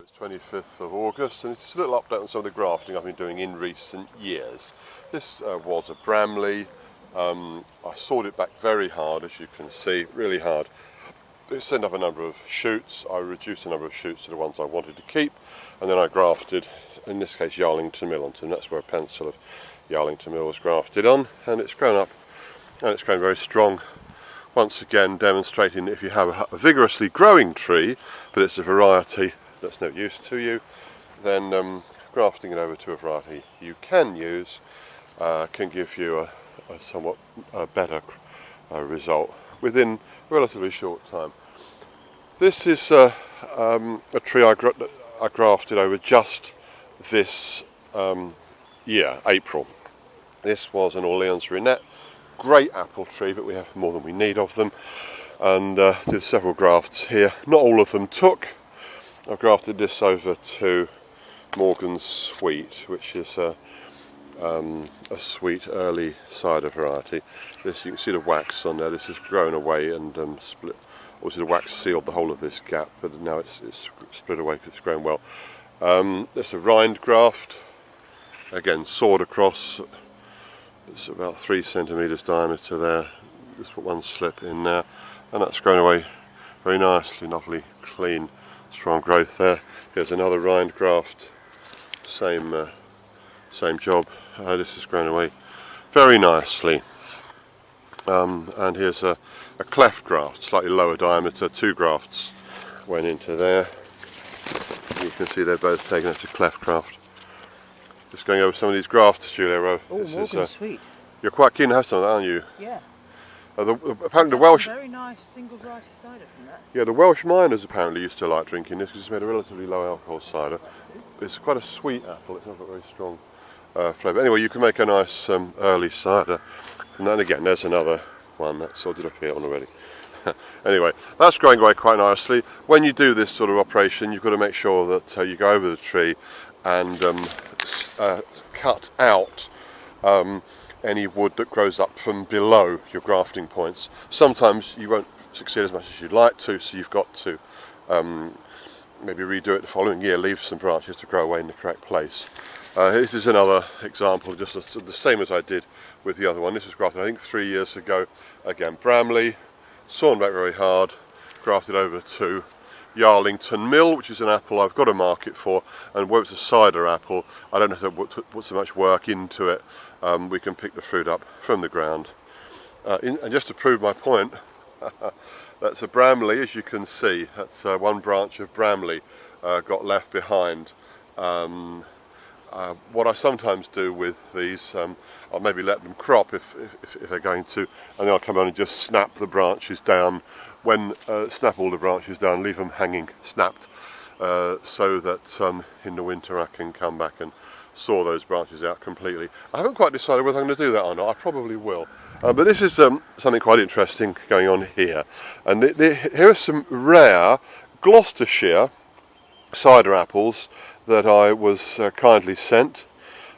It's 25th of August, and it's a little update on some of the grafting I've been doing in recent years. This was a Bramley. I sawed it back very hard, as you can see, really hard. It sent up a number of shoots. I reduced the number of shoots to the ones I wanted to keep, and then I grafted, in this case, Yarlington MIll onto them. That's where a pencil of Yarlington MIll was grafted on, and it's grown up, and it's grown very strong. Once again, demonstrating that if you have a vigorously growing tree, but it's a variety that's no use to you, then grafting it over to a variety you can use can give you a somewhat better result within a relatively short time. This is a tree I grafted over just this year, April. This was an Orleans Reinette, great apple tree, but we have more than we need of them, and did several grafts here. Not all of them took. I've grafted this over to Morgan's Sweet, which is a sweet early cider variety. This, you can see the wax on there. This has grown away and split. Obviously the wax sealed the whole of this gap, but now it's split away because it's grown well. There's a Rind Graft, again sawed across. It's about 3 centimetres diameter there. Just put one slip in there, and that's grown away very nicely, lovely, clean, strong growth there. Here's another Rind Graft, same job. This has grown away very nicely. And here's a Cleft Graft, slightly lower diameter. 2 grafts went into there. You can see they're both taken. That's a Cleft Graft. Just going over some of these grafts, Julia. Oh, Morgan's Sweet. You're quite keen to have some of that, aren't you? Yeah. Apparently the Welsh. Very nice single variety cider from that. Yeah, the Welsh miners apparently used to like drinking this because it's made a relatively low alcohol cider. It's quite a sweet apple. It's not got very strong flavour. Anyway, you can make a nice early cider. And then again, there's another one that sort of appeared on already. Anyway, that's growing away quite nicely. When you do this sort of operation, you've got to make sure that you go over the tree and cut out any wood that grows up from below your grafting points. Sometimes you won't succeed as much as you'd like to, so you've got to maybe redo it the following year, leave some branches to grow away in the correct place. This is another example, just the same as I did with the other one. This was grafted I think 3 years ago. Again, Bramley, sawn back very hard, grafted over to Yarlington MIll, which is an apple I've got a market for, and where it's a cider apple, I don't have to put so much work into it. We can pick the fruit up from the ground. And just to prove my point, that's a Bramley, as you can see. That's one branch of Bramley got left behind. What I sometimes do with these, I'll maybe let them crop if they're going to, and then I'll come on and just snap the branches down. Snap all the branches down, leave them hanging snapped, so that in the winter I can come back and saw those branches out completely. I haven't quite decided whether I'm going to do that or not. I probably will. But this is something quite interesting going on here. And here are some rare Gloucestershire cider apples that I was kindly sent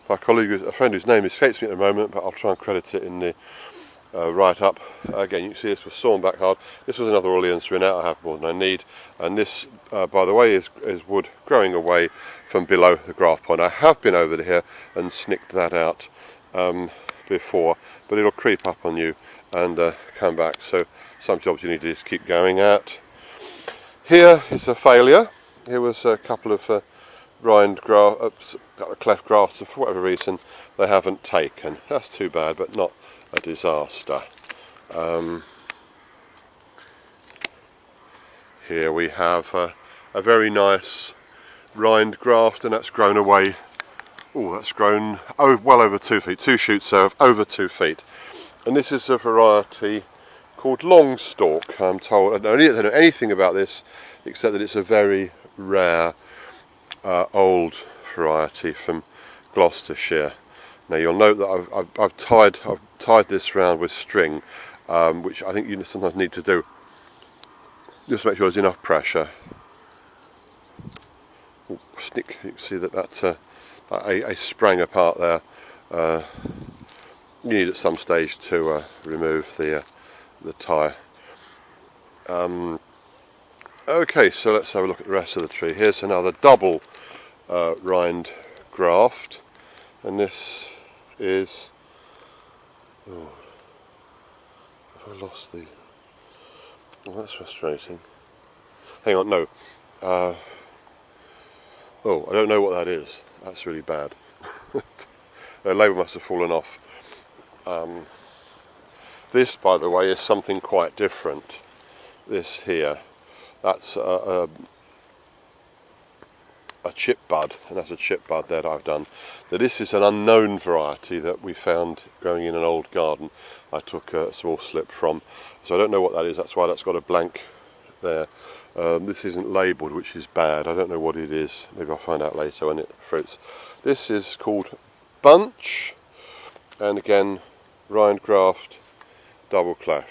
by a friend whose name escapes me at the moment, but I'll try and credit it in the write-up. Again, you can see this was sawn back hard. This was another Orleans Reinette. I have more than I need, and this, by the way, is wood growing away from below the graft point. I have been over here and snicked that out before, but it'll creep up on you and come back. So some jobs you need to just keep going at. Here is a failure. Here was a couple of Cleft Grafts, and for whatever reason they haven't taken. That's too bad, but not a disaster. Here we have a very nice Rind Graft, and that's grown away. Oh, that's grown well over 2 feet. 2 shoots there of over 2 feet. And this is a variety called Long Stalk. I'm told, I don't know anything about this except that it's a very rare old variety from Gloucestershire. Now you'll note that I've tied this round with string, which I think you sometimes need to do. Just make sure there's enough pressure. Ooh, snick! You can see that's a sprang apart there. You need at some stage to remove the tie. Okay, so let's have a look at the rest of the tree. Here's another double rind graft, and this is, oh, have I lost the, well, that's frustrating. Hang on, no. Oh, I don't know what that is. That's really bad. The label must have fallen off. This, by the way, is something quite different. This here, that's a chip bud, and that's a chip bud that I've done. Now, this is an unknown variety that we found growing in an old garden. I took a small slip from, so I don't know what that is. That's why that's got a blank there. This isn't labelled, which is bad. I don't know what it is. Maybe I'll find out later when it fruits. This is called Bunch, and again, Rind Graft, double cleft.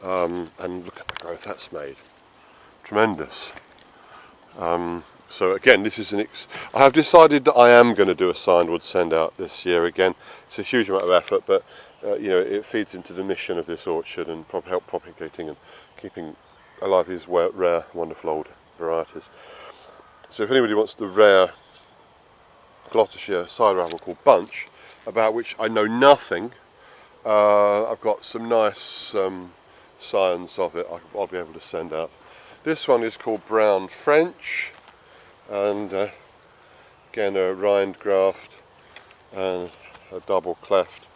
And look at the growth that's made. Tremendous. So again, this is I have decided that I am going to do a signed wood send out this year again. It's a huge amount of effort, but you know, it feeds into the mission of this orchard and help propagating and keeping alive these rare, wonderful old varieties. So if anybody wants the rare Gloucestershire cider apple called Bunch, about which I know nothing, I've got some nice signs of it I'll be able to send out. This one is called Brown French, and again a rind graft and a double cleft,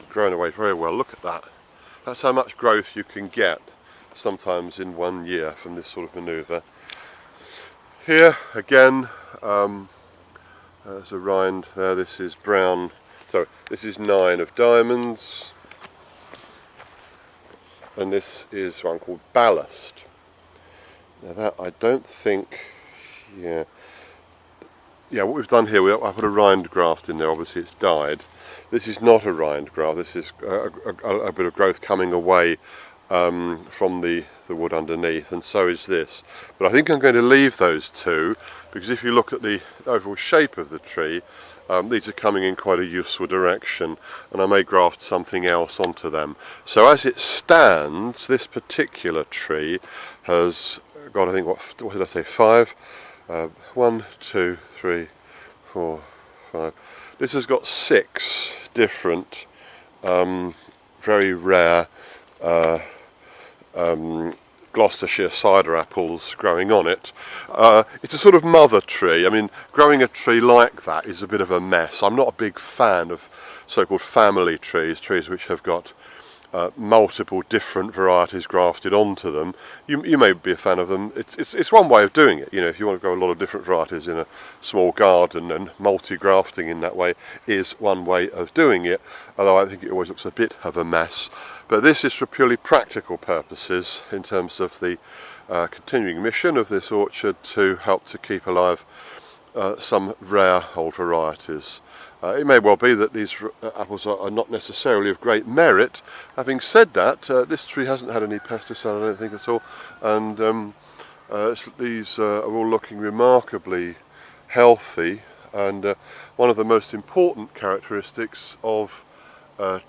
grown away very well. Look at that. That's how much growth you can get sometimes in 1 year from this sort of manoeuvre. Here again, there's a rind there. This is brown, so this is 9 of diamonds, and this is one called Ballast. Now that I don't think, yeah, what we've done here, I put a rind graft in there. Obviously it's died. This is not a rind graft. This is a bit of growth coming away from the wood underneath, and so is this. But I think I'm going to leave those two, because if you look at the overall shape of the tree, these are coming in quite a useful direction, and I may graft something else onto them. So as it stands, this particular tree has got, I think, what did I say, 5? 1, 2, 3, 4, 5. This has got 6 different very rare Gloucestershire cider apples growing on it. It's a sort of mother tree. I mean, growing a tree like that is a bit of a mess. I'm not a big fan of so-called family trees, trees which have got multiple different varieties grafted onto them. You may be a fan of them. It's one way of doing it. You know, if you want to grow a lot of different varieties in a small garden, and multi-grafting in that way is one way of doing it, although I think it always looks a bit of a mess. But this is for purely practical purposes in terms of the continuing mission of this orchard to help to keep alive some rare old varieties. It may well be that these apples are not necessarily of great merit. Having said that, this tree hasn't had any pesticide, I don't think, at all, and these are all looking remarkably healthy. And one of the most important characteristics of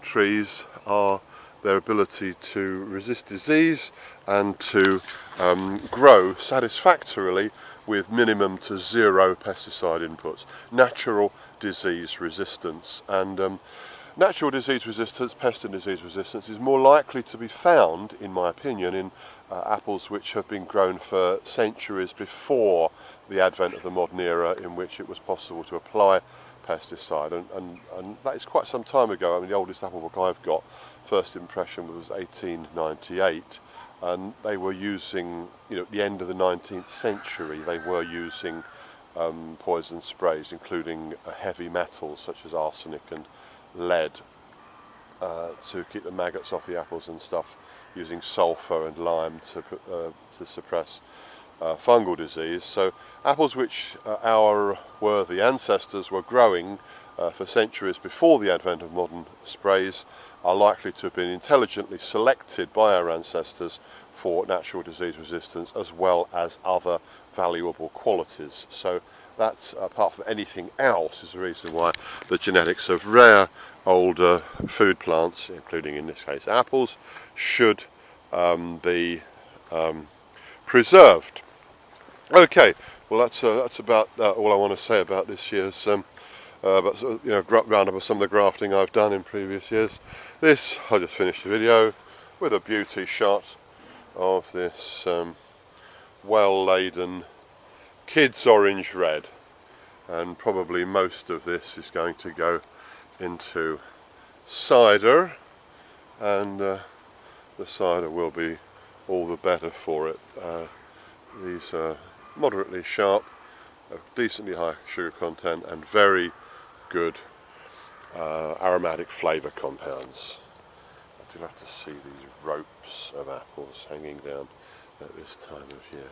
trees are their ability to resist disease and to grow satisfactorily with minimum to 0 pesticide inputs. Natural disease resistance, and natural disease resistance, pest and disease resistance, is more likely to be found, in my opinion, in apples which have been grown for centuries before the advent of the modern era in which it was possible to apply pesticide, and that is quite some time ago. I mean, the oldest apple book I've got, first impression, was 1898, and they were using, you know, at the end of the 19th century, they were using poison sprays, including heavy metals such as arsenic and lead, to keep the maggots off the apples and stuff, using sulphur and lime to suppress fungal disease. So apples which our worthy ancestors were growing for centuries before the advent of modern sprays are likely to have been intelligently selected by our ancestors for natural disease resistance, as well as other valuable qualities. So that, apart from anything else, is the reason why the genetics of rare older food plants, including in this case apples, should be preserved. Okay, well that's about all I want to say about this year's roundup of some of the grafting I've done in previous years. This, I just finished the video with a beauty shot of this well laden kids orange red, and probably most of this is going to go into cider, and the cider will be all the better for it. These are moderately sharp, decently high sugar content, and very good aromatic flavour compounds. I do have to see these ropes of apples hanging down at this time of year.